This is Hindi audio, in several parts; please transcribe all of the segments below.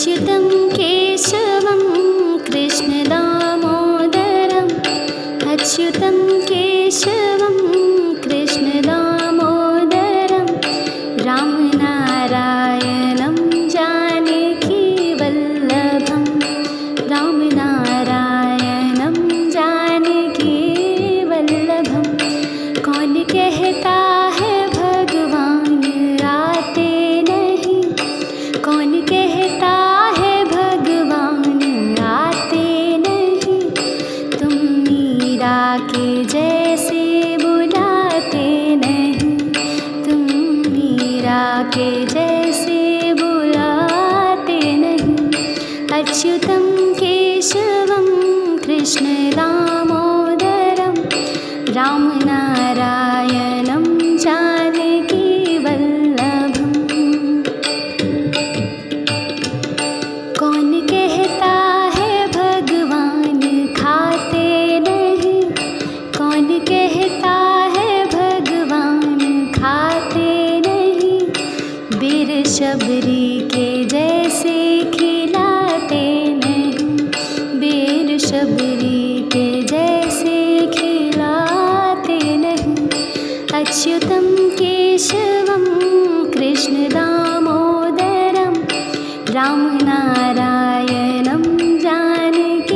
अच्युतं केशवं कृष्णदामोदरम् अच्युतं केशवं कृष्णदामोदरं रामनारायणं जानकीवल्लभं रामनारायणं जानकीवल्लभं कौन कहता है भगवान आते नहीं कौन कहता है भगवान आते नहीं तुम मीरा के जैसे बुलाते नहीं तुम मीरा के जैसे बुलाते नहीं अच्युतं केशवं कृष्णदामोदरं रामनारायणं जानकीवल्लभम् कौन कहता है भगवान खाते नहीं कौन कहता है भगवान खाते नहीं बीर शबरी के जैसे खिलाते नहीं बीर शबरी के जैसे खिलाते नहीं अच्युतं केशवं कृष्णदामोदरं रामनारायणं जानकीवल्लभम्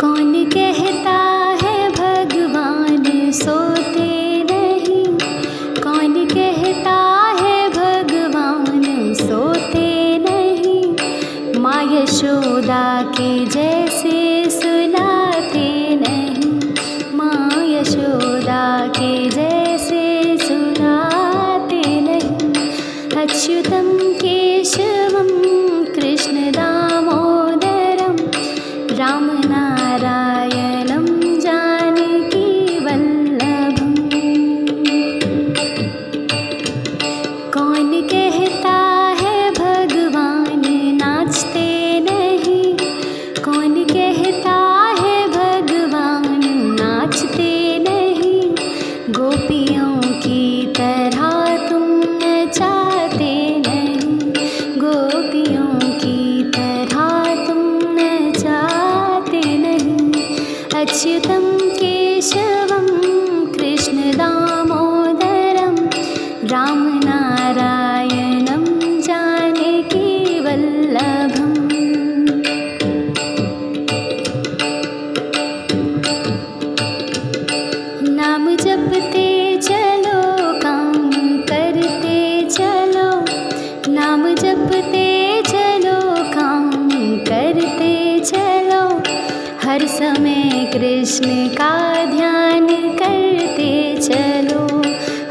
कौन कहता है भगवान सोते नहीं कौन कहता है भगवान सोते नहीं माँ यशोदा के जैसे सुलाते नहीं माँ यशोदा के जैसे सुलाते नहीं अच्युतं केशवं कृष्णदामोदरं रामनारायणं जानकीवल्लभम् कौन कहता है भगवान नाचते नहीं कौन कहता है भगवान नाचते नहीं गोपियों की तरह तुम नचाते नहीं गोपियों की तरह तुम नचाते नहीं अच्युतं केशवं कृष्णदामोदरं रामनारायणं जानकीवल्लभम् नाम जपते चलो काम करते चलो नाम जपते चलो काम करते चलो हर समय कृष्ण का ध्यान करते चलो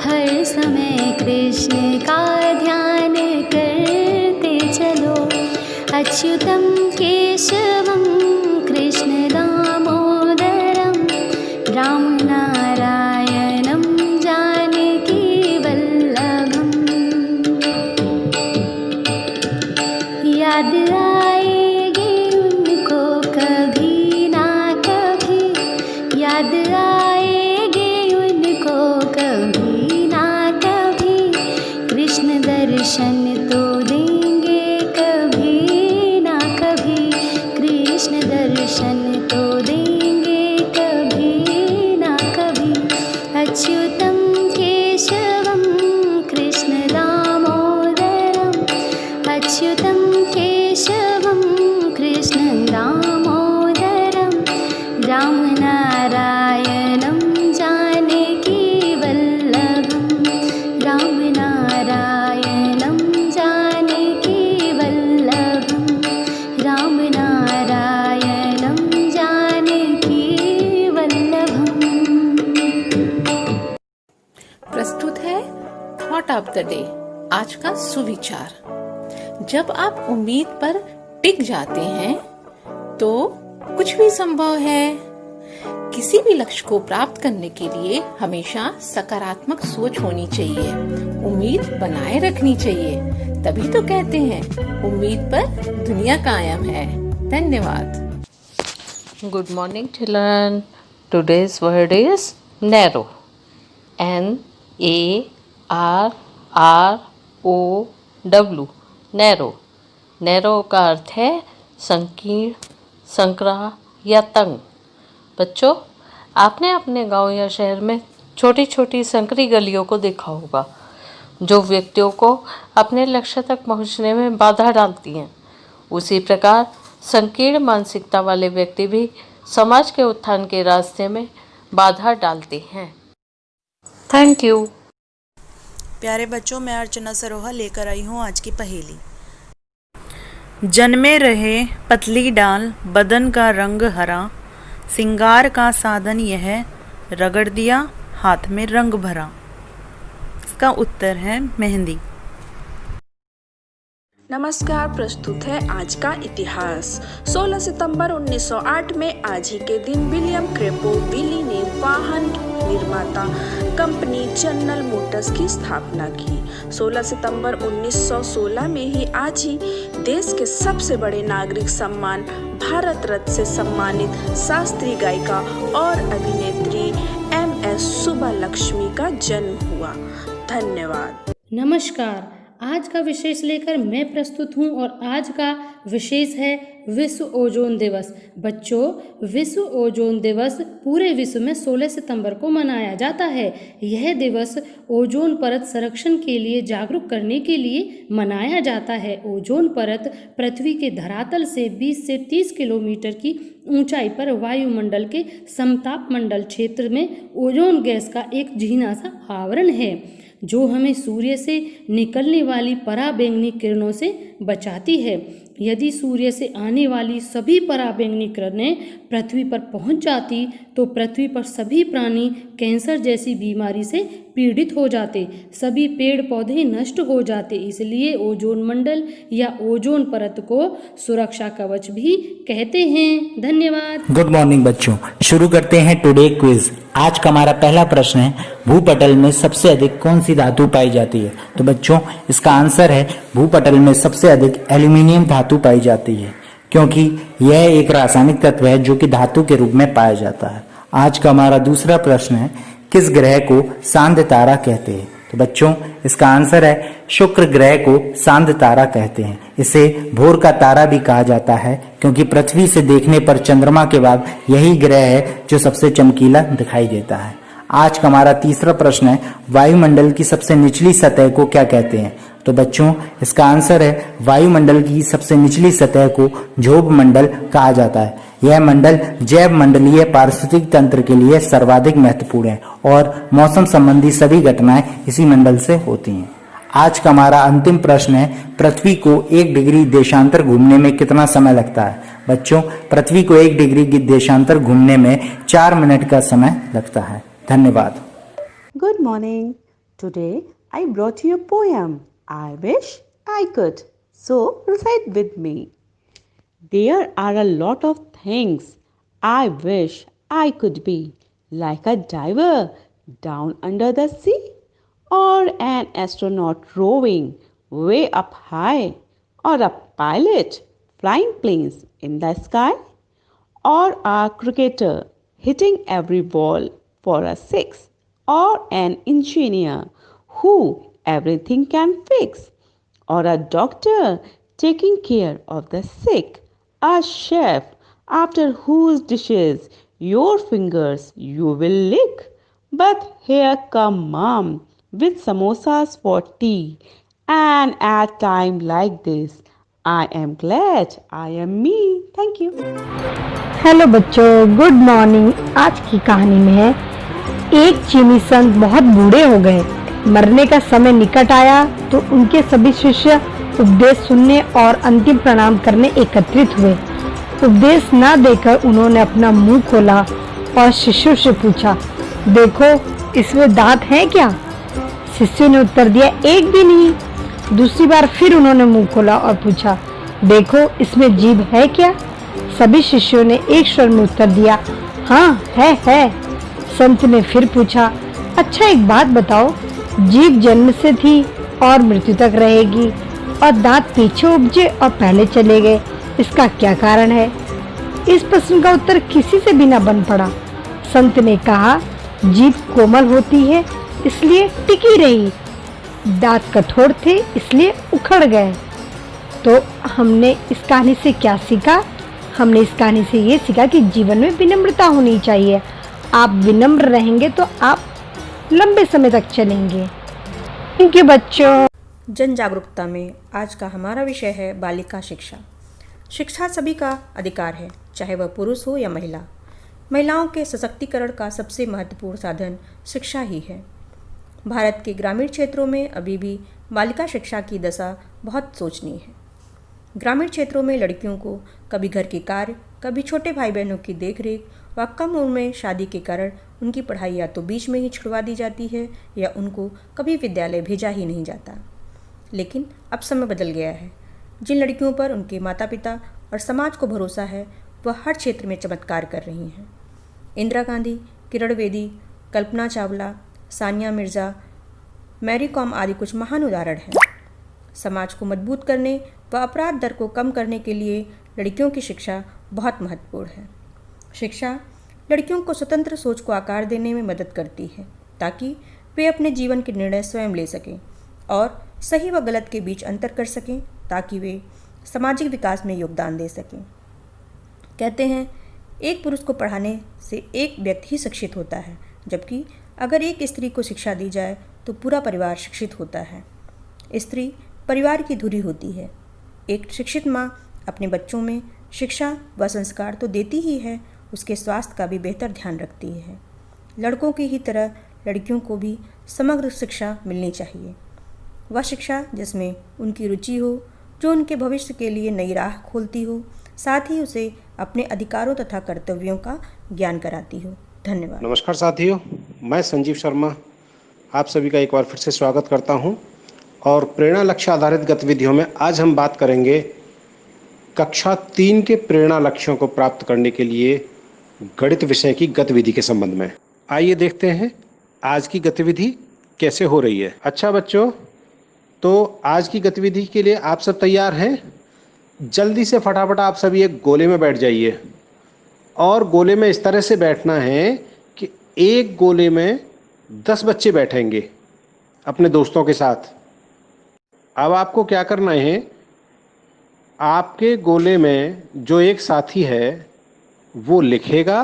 हर समय कृष्ण का ध्यान करते चलो अच्युतं केशवं कृष्णदामोदरं रामनारायणं जानकीवल्लभम् याद आएगी उनको कभी ना कभी याद आएगी उनको कभी ना कभी कृष्ण दर्शन तो देंगे कभी ना कभी कृष्ण दर्शन तो देंगे कभी ना कभी अच्युतं केशवं कृष्णदामोदरं अच्युतं केशवं कृष्णदामोदरं रामनारायणं जानकीवल्लभं रामनारायणं जानकीवल्लभं रामनारायणं जानकीवल्लभम्। प्रस्तुत है थॉट ऑफ द डे, आज का सुविचार। जब आप उम्मीद पर टिक जाते हैं तो कुछ भी संभव है। किसी भी लक्ष्य को प्राप्त करने के लिए हमेशा सकारात्मक सोच होनी चाहिए, उम्मीद बनाए रखनी चाहिए। तभी तो कहते हैं उम्मीद पर दुनिया कायम है। धन्यवाद। Good morning, children. Today's word is narrow. Narrow. ROW narrow. Narrow का अर्थ है संकीर्ण, संकरा या तंग। बच्चों, आपने अपने गांव या शहर में छोटी छोटी संकरी गलियों को देखा होगा जो व्यक्तियों को अपने लक्ष्य तक पहुंचने में बाधा डालती हैं। उसी प्रकार संकीर्ण मानसिकता वाले व्यक्ति भी समाज के उत्थान के रास्ते में बाधा डालते हैं। Thank you. प्यारे बच्चों, मैं अर्चना सरोहा लेकर आई हूँ आज की पहेली। जन्मे रहे पतली डाल, बदन का रंग हरा, सिंगार का साधन यह, रगड़ दिया हाथ में रंग भरा। इसका उत्तर है मेहंदी। नमस्कार, प्रस्तुत है आज का इतिहास। 16 सितंबर 1908 में आज ही के दिन विलियम क्रेपो विली ने वाहन निर्माता कंपनी जनरल मोटर्स की स्थापना की। 16 सितंबर 1916 में ही आज ही देश के सबसे बड़े नागरिक सम्मान भारत रत्न से सम्मानित शास्त्रीय गायिका और अभिनेत्री MS सुब्बालक्ष्मी का जन्म हुआ। धन्यवाद। नमस्कार, आज का विशेष लेकर मैं प्रस्तुत हूँ और आज का विशेष है विश्व ओजोन दिवस। बच्चों, विश्व ओजोन दिवस पूरे विश्व में 16 सितंबर को मनाया जाता है। यह दिवस ओजोन परत संरक्षण के लिए जागरूक करने के लिए मनाया जाता है। ओजोन परत पृथ्वी के धरातल से 20 से 30 किलोमीटर की ऊंचाई पर वायुमंडल के समताप मंडल क्षेत्र में ओजोन गैस का एक झीना सा आवरण है जो हमें सूर्य से निकलने वाली पराबैंगनी किरणों से बचाती है। यदि सूर्य से आने वाली सभी पराबैंगनी किरणें पृथ्वी पर पहुंच जाती तो पृथ्वी पर सभी प्राणी कैंसर जैसी बीमारी से पीड़ित हो जाते, सभी पेड़ पौधे नष्ट हो जाते। इसलिए ओजोन मंडल या ओजोन परत को सुरक्षा कवच भी कहते हैं। धन्यवाद। गुड मॉर्निंग बच्चों, शुरू करते हैं टुडे क्विज। आज का हमारा पहला प्रश्न है, भूपटल में सबसे अधिक कौन सी धातु पाई जाती है? तो बच्चों, इसका आंसर है भूपटल में सबसे अधिक एल्यूमिनियम धातु पाई जाती है, क्योंकि यह एक रासायनिक तत्व है जो कि धातु के रूप में पाया जाता है। आज का हमारा दूसरा प्रश्न है, किस ग्रह को सांध्य तारा कहते हैं? तो बच्चों, इसका आंसर है शुक्र ग्रह को सांध्य तारा कहते हैं। इसे भोर का तारा भी कहा जाता है क्योंकि पृथ्वी से देखने पर चंद्रमा के बाद यही ग्रह है जो सबसे चमकीला दिखाई देता है। आज का हमारा तीसरा प्रश्न है, वायुमंडल की सबसे निचली सतह को क्या कहते हैं? तो बच्चों, इसका आंसर है वायुमंडल की सबसे निचली सतह को क्षोभ मंडल कहा जाता है। यह मंडल जैव मंडलीय पारिस्थितिक तंत्र के लिए सर्वाधिक महत्वपूर्ण है और मौसम संबंधी सभी घटनाएं इसी मंडल से होती हैं। आज का हमारा अंतिम प्रश्न है, पृथ्वी को 1 डिग्री देशांतर घूमने में कितना समय लगता है? बच्चों, पृथ्वी को 1 डिग्री की देशांतर घूमने में 4 मिनट का समय लगता है। धन्यवाद। Good morning. Today I brought you a poem. I wish I could. So recite with me. There are a lot of things I wish I could be, like a diver down under the sea, or an astronaut rowing way up high, or a pilot flying planes in the sky, or a cricketer hitting every ball for a 6, or an engineer who everything can fix, or a doctor taking care of the sick, a chef after whose dishes your fingers you will lick. But here come mom with samosas for tea, and at time like this I am glad I am me. Thank you. Hello बच्चों, गुड मॉर्निंग। आज की कहानी में है, एक चीनी संत बहुत बूढ़े हो गए। मरने का समय निकट आया तो उनके सभी शिष्य उपदेश सुनने और अंतिम प्रणाम करने एकत्रित हुए। उपदेश न देकर उन्होंने अपना मुंह खोला और शिष्यों से पूछा, देखो इसमें दांत हैं क्या? शिष्यों ने उत्तर दिया, एक भी नहीं। दूसरी बार फिर उन्होंने मुंह खोला और पूछा, देखो इसमें जीभ है क्या? सभी शिष्यों ने एक स्वर में उत्तर दिया, हाँ है। संत ने फिर पूछा, अच्छा एक बात बताओ, जीभ जन्म से थी और मृत्यु तक रहेगी और दांत पीछे उपजे और पहले चले गए, इसका क्या कारण है? इस प्रश्न का उत्तर किसी से भी न बन पड़ा। संत ने कहा, जीभ कोमल होती है इसलिए टिकी रही दांत कठोर थे इसलिए उखड़ गए। तो हमने इस कहानी से क्या सीखा? हमने इस कहानी से ये सीखा कि जीवन में विनम्रता होनी चाहिए। आप विनम्र रहेंगे तो आप लंबे समय तक चलेंगे। थैंक यू बच्चों। जन जागरूकता में आज का हमारा विषय है बालिका शिक्षा। शिक्षा सभी का अधिकार है, चाहे वह पुरुष हो या महिला। महिलाओं के सशक्तिकरण का सबसे महत्वपूर्ण साधन शिक्षा ही है। भारत के ग्रामीण क्षेत्रों में अभी भी बालिका शिक्षा की दशा बहुत शोचनीय है। ग्रामीण क्षेत्रों में लड़कियों को कभी घर के कार्य, कभी छोटे भाई बहनों की देखरेख व कम उम्र में शादी के कारण उनकी पढ़ाई या तो बीच में ही छुड़वा दी जाती है या उनको कभी विद्यालय भेजा ही नहीं जाता। लेकिन अब समय बदल गया है। जिन लड़कियों पर उनके माता पिता और समाज को भरोसा है वह हर क्षेत्र में चमत्कार कर रही हैं। इंदिरा गांधी, किरण बेदी, कल्पना चावला, सानिया मिर्ज़ा, मैरी कॉम आदि कुछ महान उदाहरण हैं। समाज को मजबूत करने व अपराध दर को कम करने के लिए लड़कियों की शिक्षा बहुत महत्वपूर्ण है। शिक्षा लड़कियों को स्वतंत्र सोच को आकार देने में मदद करती है ताकि वे अपने जीवन के निर्णय स्वयं ले सकें और सही व गलत के बीच अंतर कर सकें, ताकि वे सामाजिक विकास में योगदान दे सकें। कहते हैं एक पुरुष को पढ़ाने से एक व्यक्ति ही शिक्षित होता है, जबकि अगर एक स्त्री को शिक्षा दी जाए तो पूरा परिवार शिक्षित होता है। स्त्री परिवार की धुरी होती है। एक शिक्षित माँ अपने बच्चों में शिक्षा व संस्कार तो देती ही है, उसके स्वास्थ्य का भी बेहतर ध्यान रखती है। लड़कों की ही तरह लड़कियों को भी समग्र शिक्षा मिलनी चाहिए। वह शिक्षा जिसमें उनकी रुचि हो, जो उनके भविष्य के लिए नई राह खोलती हो, साथ ही उसे अपने अधिकारों तथा कर्तव्यों का ज्ञान कराती हो। धन्यवाद। नमस्कार साथियों, मैं संजीव शर्मा आप सभी का एक बार फिर से स्वागत करता हूं और प्रेरणा लक्ष्य आधारित गतिविधियों में आज हम बात करेंगे कक्षा 3 के प्रेरणा लक्ष्यों को प्राप्त करने के लिए गणित विषय की गतिविधि के संबंध में। आइए देखते हैं आज की गतिविधि कैसे हो रही है। अच्छा बच्चों, तो आज की गतिविधि के लिए आप सब तैयार हैं? जल्दी से फटाफट आप सभी एक गोले में बैठ जाइए और गोले में इस तरह से बैठना है कि एक गोले में 10 बच्चे बैठेंगे अपने दोस्तों के साथ। अब आपको क्या करना है, आपके गोले में जो एक साथी है वो लिखेगा,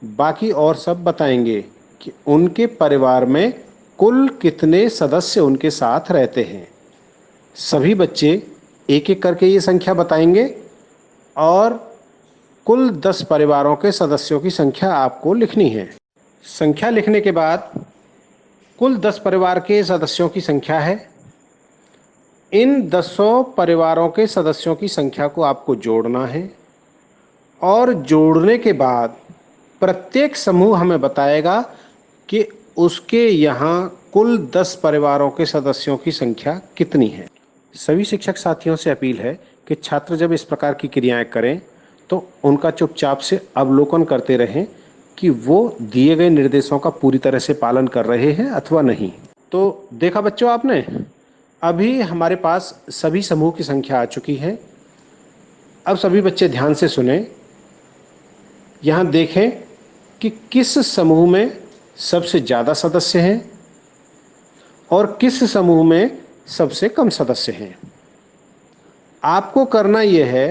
बाकी और सब बताएंगे कि उनके परिवार में कुल कितने सदस्य उनके साथ रहते हैं। सभी बच्चे एक एक करके ये संख्या बताएंगे और कुल 10 परिवारों के सदस्यों की संख्या आपको लिखनी है। संख्या लिखने के बाद कुल 10 परिवार के सदस्यों की संख्या है। इन 10 परिवारों के सदस्यों की संख्या को आपको जोड़ना है और जोड़ने के बाद प्रत्येक समूह हमें बताएगा कि उसके यहाँ कुल 10 परिवारों के सदस्यों की संख्या कितनी है। सभी शिक्षक साथियों से अपील है कि छात्र जब इस प्रकार की क्रियाएं करें तो उनका चुपचाप से अवलोकन करते रहें कि वो दिए गए निर्देशों का पूरी तरह से पालन कर रहे हैं अथवा नहीं। तो देखा बच्चों आपने, अभी हमारे पास सभी समूह की संख्या आ चुकी है। अब सभी बच्चे ध्यान से सुने। यहाँ देखें कि किस समूह में सबसे ज़्यादा सदस्य हैं और किस समूह में सबसे कम सदस्य हैं। आपको करना यह है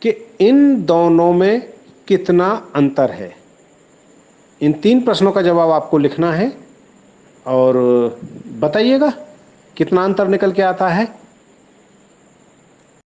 कि इन दोनों में कितना अंतर है। इन 3 प्रश्नों का जवाब आपको लिखना है और बताइएगा कितना अंतर निकल के आता है।